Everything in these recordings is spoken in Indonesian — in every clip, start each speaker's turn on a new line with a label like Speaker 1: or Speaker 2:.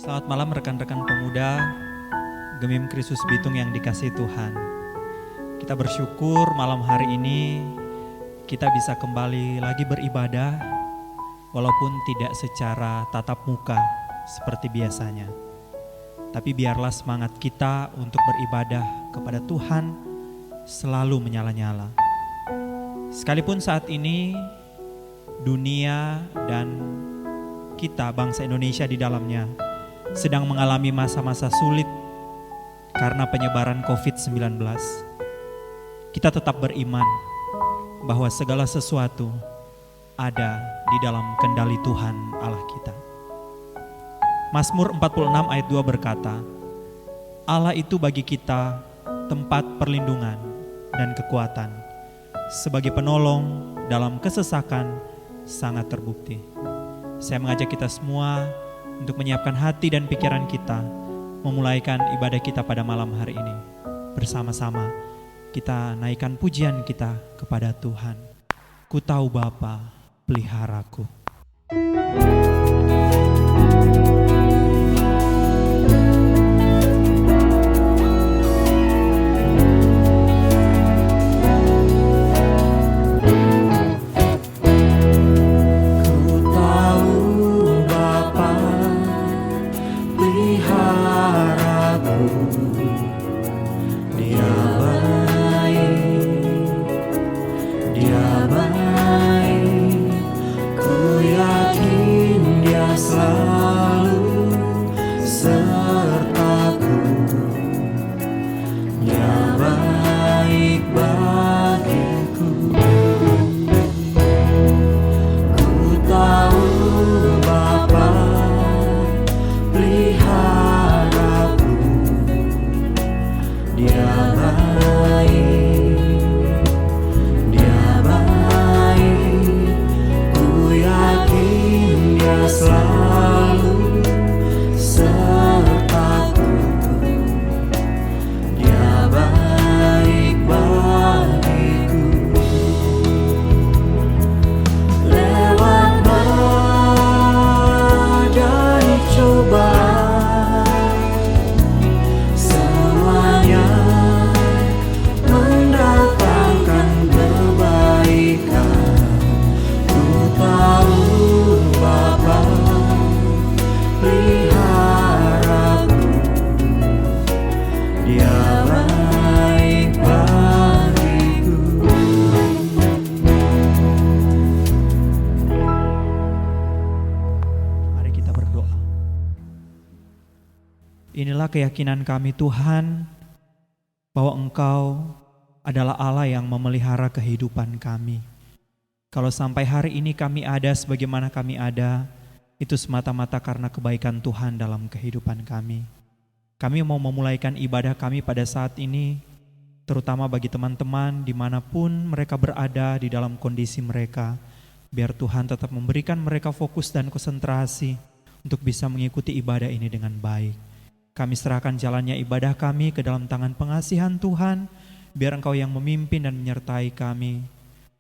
Speaker 1: Selamat malam rekan-rekan pemuda Gemim Kristus Bitung yang dikasihi Tuhan. Kita bersyukur malam hari ini kita bisa kembali lagi beribadah walaupun tidak secara tatap muka seperti biasanya. Tapi biarlah semangat kita untuk beribadah kepada Tuhan selalu menyala-nyala. Sekalipun saat ini dunia dan kita bangsa Indonesia di dalamnya sedang mengalami masa-masa sulit karena penyebaran COVID-19. Kita tetap beriman bahwa segala sesuatu ada di dalam kendali Tuhan Allah kita. Mazmur 46 ayat 2 berkata, Allah itu bagi kita tempat perlindungan dan kekuatan, sebagai penolong dalam kesesakan sangat terbukti. Saya mengajak kita semua untuk menyiapkan hati dan pikiran kita, memulaikan ibadah kita pada malam hari ini. Bersama-sama kita naikkan pujian kita kepada Tuhan. Ku tahu Bapa peliharaku. Inilah keyakinan kami Tuhan, bahwa Engkau adalah Allah yang memelihara kehidupan kami. Kalau sampai hari ini kami ada sebagaimana kami ada, itu semata-mata karena kebaikan Tuhan dalam kehidupan kami. Kami mau memulaikan ibadah kami pada saat ini, terutama bagi teman-teman dimanapun mereka berada di dalam kondisi mereka, biar Tuhan tetap memberikan mereka fokus dan konsentrasi untuk bisa mengikuti ibadah ini dengan baik. Kami serahkan jalannya ibadah kami ke dalam tangan pengasihan Tuhan, biar Engkau yang memimpin dan menyertai kami.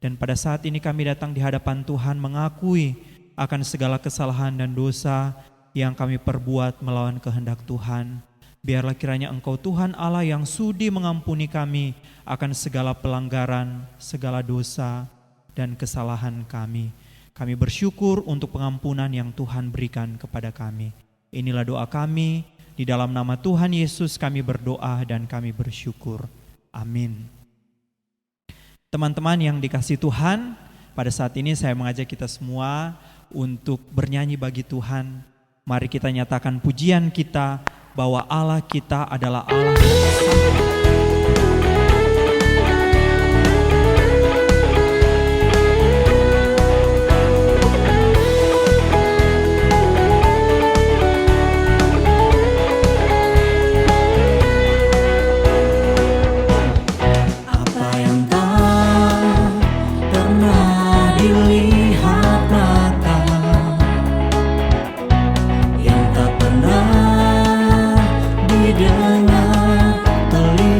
Speaker 1: Dan pada saat ini kami datang di hadapan Tuhan mengakui akan segala kesalahan dan dosa yang kami perbuat melawan kehendak Tuhan. Biarlah kiranya Engkau Tuhan Allah yang sudi mengampuni kami akan segala pelanggaran, segala dosa dan kesalahan kami. Kami bersyukur untuk pengampunan yang Tuhan berikan kepada kami. Inilah doa kami. Di dalam nama Tuhan Yesus kami berdoa dan kami bersyukur. Amin. Teman-teman yang dikasihi Tuhan, pada saat ini saya mengajak kita semua untuk bernyanyi bagi Tuhan. Mari kita nyatakan pujian kita bahwa Allah kita adalah Allah yang sama.
Speaker 2: Dengan telinga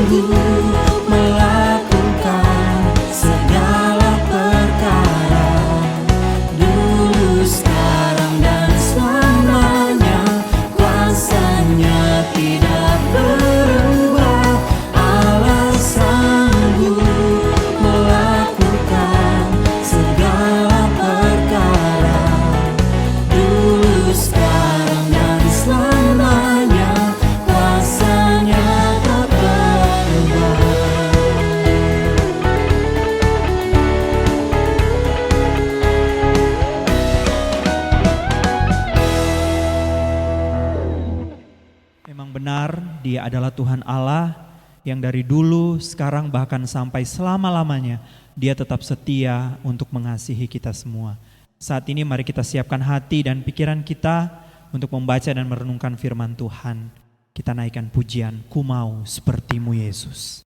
Speaker 2: sanggup melakukan segala perkara, dulu, sekarang, dan selamanya. Kuasanya tidak berubah. Allah sanggup melakukan segala perkara, dulu, sekarang, dan selamanya. Kuasanya tak berubah.
Speaker 1: Memang benar, Dia adalah Tuhan Allah yang dari dulu, sekarang, bahkan sampai selama-lamanya Dia tetap setia untuk mengasihi kita semua. Saat ini mari kita siapkan hati dan pikiran kita untuk membaca dan merenungkan firman Tuhan. Kita naikkan pujian, Ku Mau Sepertimu Yesus.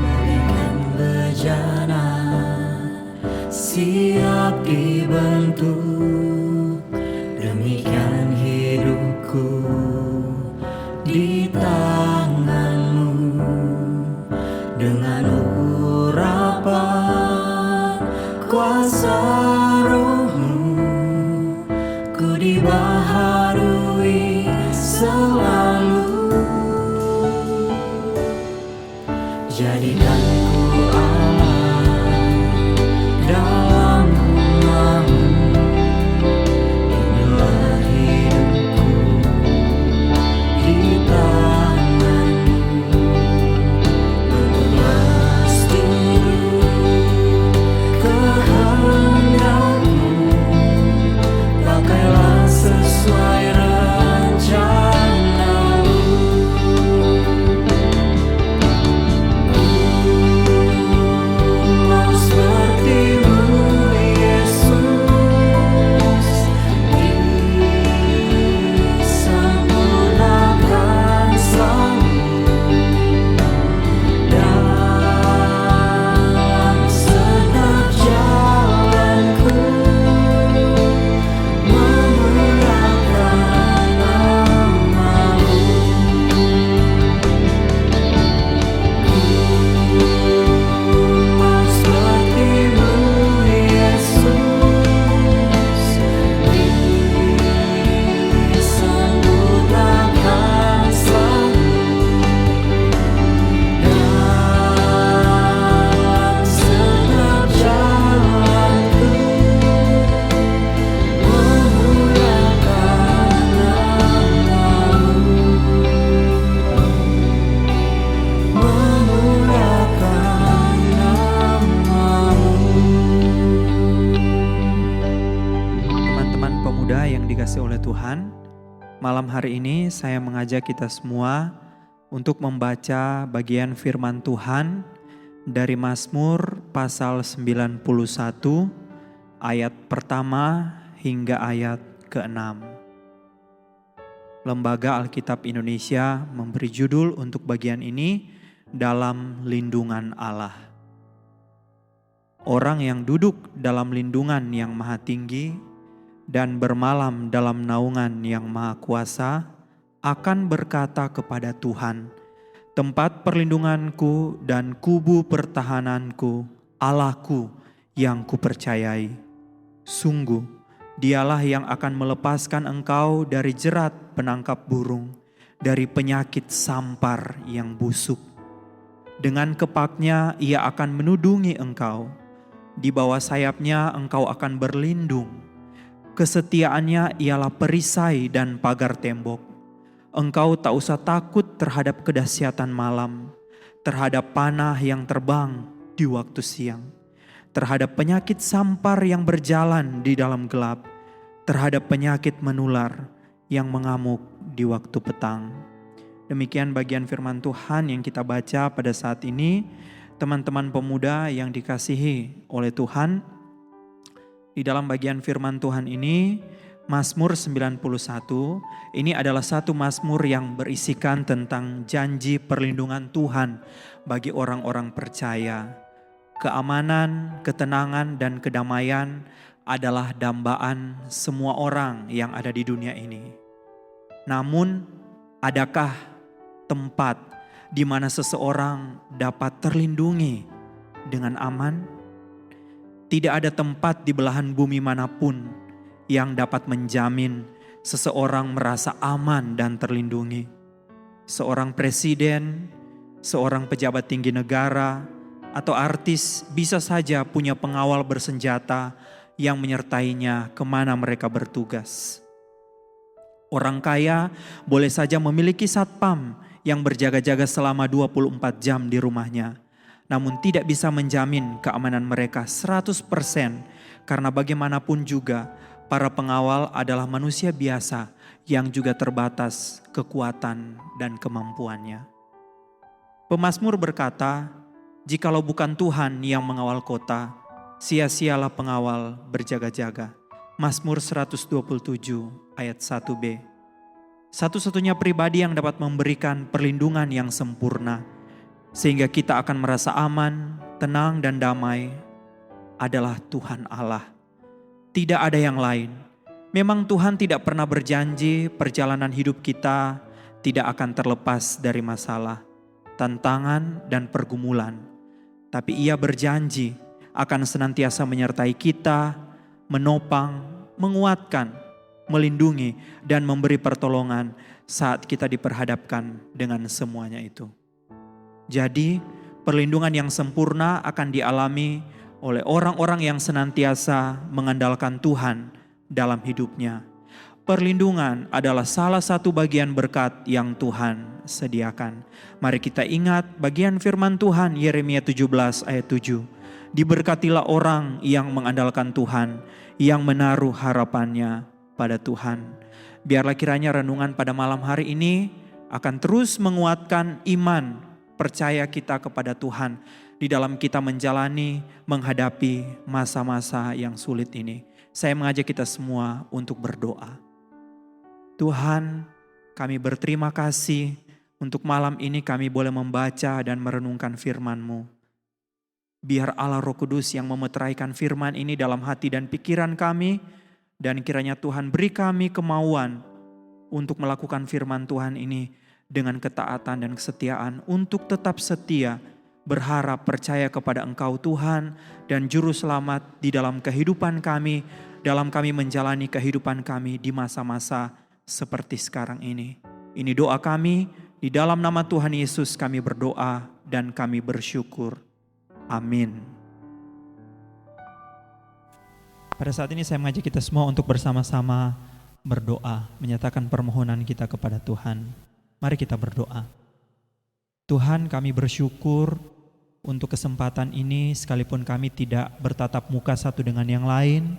Speaker 2: Bagaikan bejana siap dibentuk, demikian hidupku di tangan-Mu. Dengan urapan kuasa Roh-Mu, ku dibaharui selalu. Jadikan ku Allah dalam rumah-Mu. Inilah hidupku di tangan-Mu. Bentuklah seluruh kehendak-Mu. Pakailah sesuai rencana-Mu. Mau seperti-Mu Yesus, disempurnakan selalu dalam setiap jalanku, memuliakan nama-Mu. Mau seperti-Mu Yesus, disempurnakan selalu dalam setiap jalanku, memuliakan nama-Mu. Memuliakan nama-Mu.
Speaker 1: Teman-teman pemuda yang dikasihi oleh Tuhan, malam hari ini saya mengajak kita semua untuk membaca bagian firman Tuhan dari Mazmur pasal 91 ayat pertama hingga ayat ke-6. Lembaga Alkitab Indonesia memberi judul untuk bagian ini, Dalam Lindungan Allah. Orang yang duduk dalam lindungan yang maha tinggi dan bermalam dalam naungan yang maha kuasa akan berkata kepada Tuhan, tempat perlindunganku dan kubu pertahananku, Allahku yang kupercayai. Sungguh, Dialah yang akan melepaskan engkau dari jerat penangkap burung, dari penyakit sampar yang busuk. Dengan kepaknya Ia akan menudungi engkau. Di bawah sayapnya engkau akan berlindung. Kesetiaannya ialah perisai dan pagar tembok. Engkau tak usah takut terhadap kedahsyatan malam, terhadap panah yang terbang di waktu siang, terhadap penyakit sampar yang berjalan di dalam gelap, terhadap penyakit menular yang mengamuk di waktu petang. Demikian bagian firman Tuhan yang kita baca pada saat ini. Teman-teman pemuda yang dikasihi oleh Tuhan, di dalam bagian firman Tuhan ini, Mazmur 91 ini adalah satu mazmur yang berisikan tentang janji perlindungan Tuhan bagi orang-orang percaya. Keamanan, ketenangan, dan kedamaian adalah dambaan semua orang yang ada di dunia ini. Namun, adakah tempat di mana seseorang dapat terlindungi dengan aman? Tidak ada tempat di belahan bumi manapun yang dapat menjamin seseorang merasa aman dan terlindungi. Seorang presiden, seorang pejabat tinggi negara, atau artis bisa saja punya pengawal bersenjata yang menyertainya kemana mereka bertugas. Orang kaya boleh saja memiliki satpam yang berjaga-jaga selama 24 jam di rumahnya, namun tidak bisa menjamin keamanan mereka 100% karena bagaimanapun juga para pengawal adalah manusia biasa yang juga terbatas kekuatan dan kemampuannya. Pemazmur berkata, "Jikalau bukan Tuhan yang mengawal kota, sia-sialah pengawal berjaga-jaga." Mazmur 127 ayat 1b. Satu-satunya pribadi yang dapat memberikan perlindungan yang sempurna sehingga kita akan merasa aman, tenang, dan damai adalah Tuhan Allah. Tidak ada yang lain. Memang Tuhan tidak pernah berjanji perjalanan hidup kita tidak akan terlepas dari masalah, tantangan, dan pergumulan. Tapi Ia berjanji akan senantiasa menyertai kita, menopang, menguatkan, melindungi, dan memberi pertolongan saat kita diperhadapkan dengan semuanya itu. Jadi, perlindungan yang sempurna akan dialami oleh orang-orang yang senantiasa mengandalkan Tuhan dalam hidupnya. Perlindungan adalah salah satu bagian berkat yang Tuhan sediakan. Mari kita ingat bagian firman Tuhan Yeremia 17 ayat 7. Diberkatilah orang yang mengandalkan Tuhan, yang menaruh harapannya pada Tuhan. Biarlah kiranya renungan pada malam hari ini akan terus menguatkan iman, percaya kita kepada Tuhan di dalam kita menjalani, menghadapi masa-masa yang sulit ini. Saya mengajak kita semua untuk berdoa. Tuhan, kami berterima kasih untuk malam ini kami boleh membaca dan merenungkan firman-Mu. Biar Allah Roh Kudus yang memeteraikan firman ini dalam hati dan pikiran kami, dan kiranya Tuhan beri kami kemauan untuk melakukan firman Tuhan ini dengan ketaatan dan kesetiaan, untuk tetap setia, berharap, percaya kepada Engkau Tuhan dan Juru Selamat di dalam kehidupan kami, dalam kami menjalani kehidupan kami di masa-masa seperti sekarang ini. Ini doa kami, di dalam nama Tuhan Yesus kami berdoa dan kami bersyukur. Amin. Pada saat ini saya mengajak kita semua untuk bersama-sama berdoa, menyatakan permohonan kita kepada Tuhan. Mari kita berdoa. Tuhan, kami bersyukur untuk kesempatan ini, sekalipun kami tidak bertatap muka satu dengan yang lain,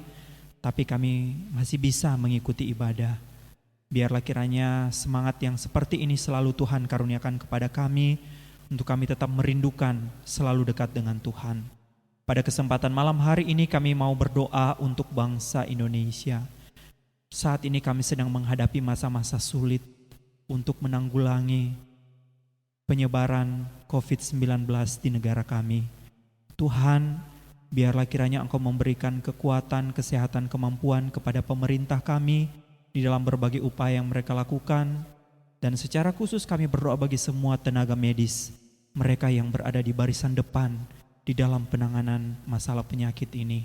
Speaker 1: tapi kami masih bisa mengikuti ibadah. Biarlah kiranya semangat yang seperti ini selalu Tuhan karuniakan kepada kami, untuk kami tetap merindukan selalu dekat dengan Tuhan. Pada kesempatan malam hari ini kami mau berdoa untuk bangsa Indonesia. Saat ini kami sedang menghadapi masa-masa sulit untuk menanggulangi penyebaran COVID-19 di negara kami. Tuhan, biarlah kiranya Engkau memberikan kekuatan, kesehatan, kemampuan kepada pemerintah kami di dalam berbagai upaya yang mereka lakukan. Dan secara khusus kami berdoa bagi semua tenaga medis, mereka yang berada di barisan depan di dalam penanganan masalah penyakit ini.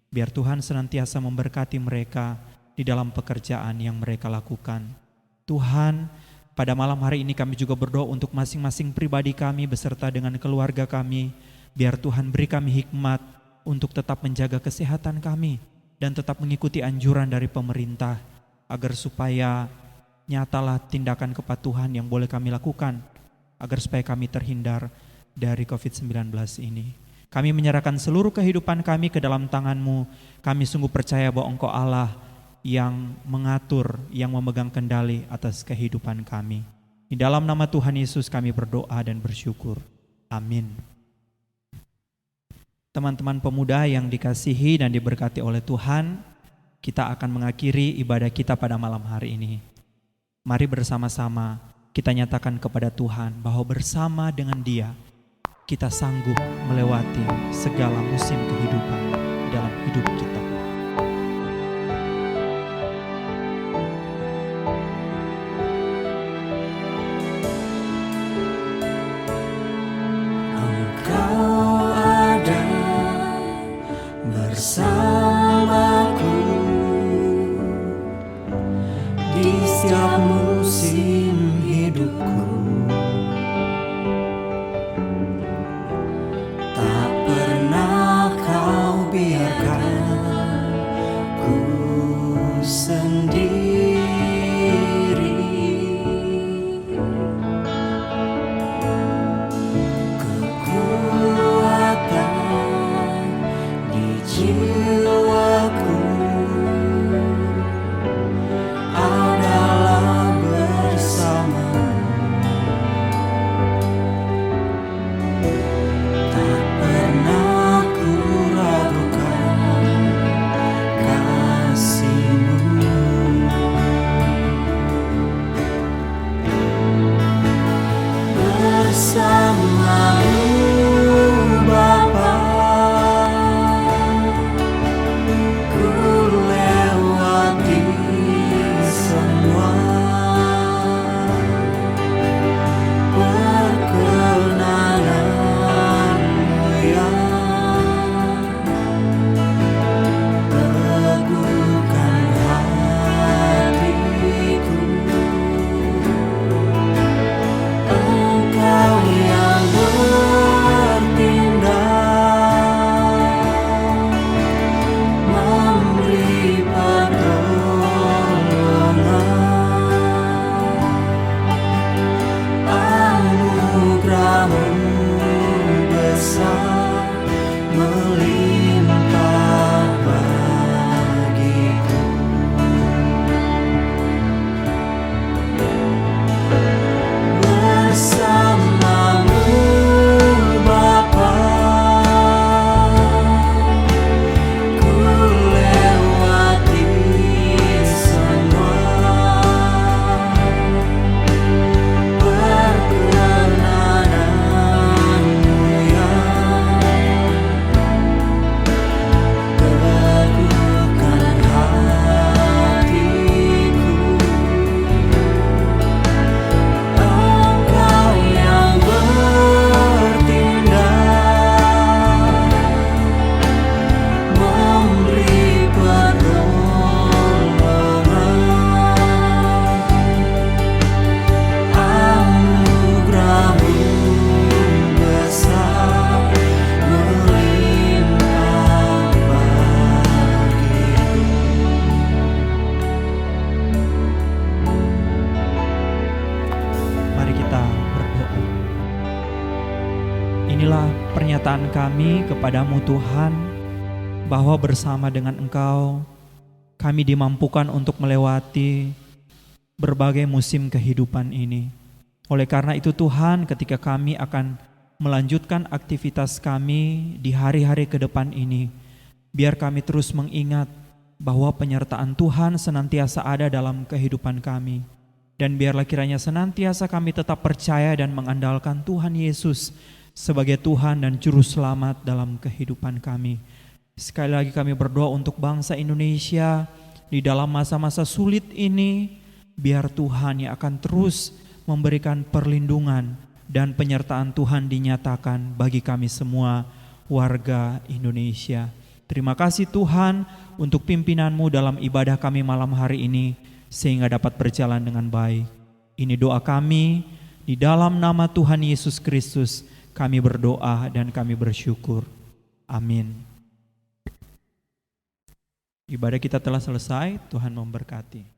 Speaker 1: Biar Tuhan senantiasa memberkati mereka di dalam pekerjaan yang mereka lakukan. Tuhan, pada malam hari ini kami juga berdoa untuk masing-masing pribadi kami beserta dengan keluarga kami. Biar Tuhan beri kami hikmat untuk tetap menjaga kesehatan kami dan tetap mengikuti anjuran dari pemerintah, agar supaya nyatalah tindakan kepatuhan yang boleh kami lakukan, agar supaya kami terhindar dari COVID-19 ini. Kami menyerahkan seluruh kehidupan kami ke dalam tangan-Mu. Kami sungguh percaya bahwa Engkau Allah yang mengatur, yang memegang kendali atas kehidupan kami. Di dalam nama Tuhan Yesus kami berdoa dan bersyukur. Amin. Teman-teman pemuda yang dikasihi dan diberkati oleh Tuhan, kita akan mengakhiri ibadah kita pada malam hari ini. Mari bersama-sama kita nyatakan kepada Tuhan bahwa bersama dengan Dia kita sanggup melewati segala musim kehidupan dalam hidup kita.
Speaker 2: Engkau ada bersamaku di setiap musim hidupku. Tak pernah kau biarkan ku sendiri. Kekuatan di jiwaku adalah bersamamu. Tak pernah ku ragukan kasih-Mu. Bersama-Mu Bapa, ku lewati semua. Perkenanan-Mu yang teguhkan hatiku. Engkau yang bertindak, memberi pertolongan. Anugerah-Mu besar melimpah bagiku. Bersama-Mu Bapa, ku lewati semua. Perkenanan-Mu yang teguhkan hatiku. Engkau yang bertindak, memberi pertolongan. Anugerah-Mu besar melimpah bagiku.
Speaker 1: Mari kita berdoa. Inilah pernyataan kami kepadamu Tuhan, bahwa bersama dengan Engkau kami dimampukan untuk melewati berbagai musim kehidupan ini. Oleh karena itu Tuhan, ketika kami akan melanjutkan aktivitas kami di hari-hari ke depan ini, biar kami terus mengingat bahwa penyertaan Tuhan senantiasa ada dalam kehidupan kami. Dan biarlah kiranya senantiasa kami tetap percaya dan mengandalkan Tuhan Yesus sebagai Tuhan dan Juru Selamat dalam kehidupan kami. Sekali lagi kami berdoa untuk bangsa Indonesia di dalam masa-masa sulit ini, biar Tuhan yang akan terus memberikan perlindungan dan penyertaan Tuhan dinyatakan bagi kami semua warga Indonesia. Terima kasih Tuhan untuk pimpinan-Mu dalam ibadah kami malam hari ini, sehingga dapat berjalan dengan baik. Ini doa kami, di dalam nama Tuhan Yesus Kristus kami berdoa dan kami bersyukur. Amin. Ibadah kita telah selesai, Tuhan memberkati.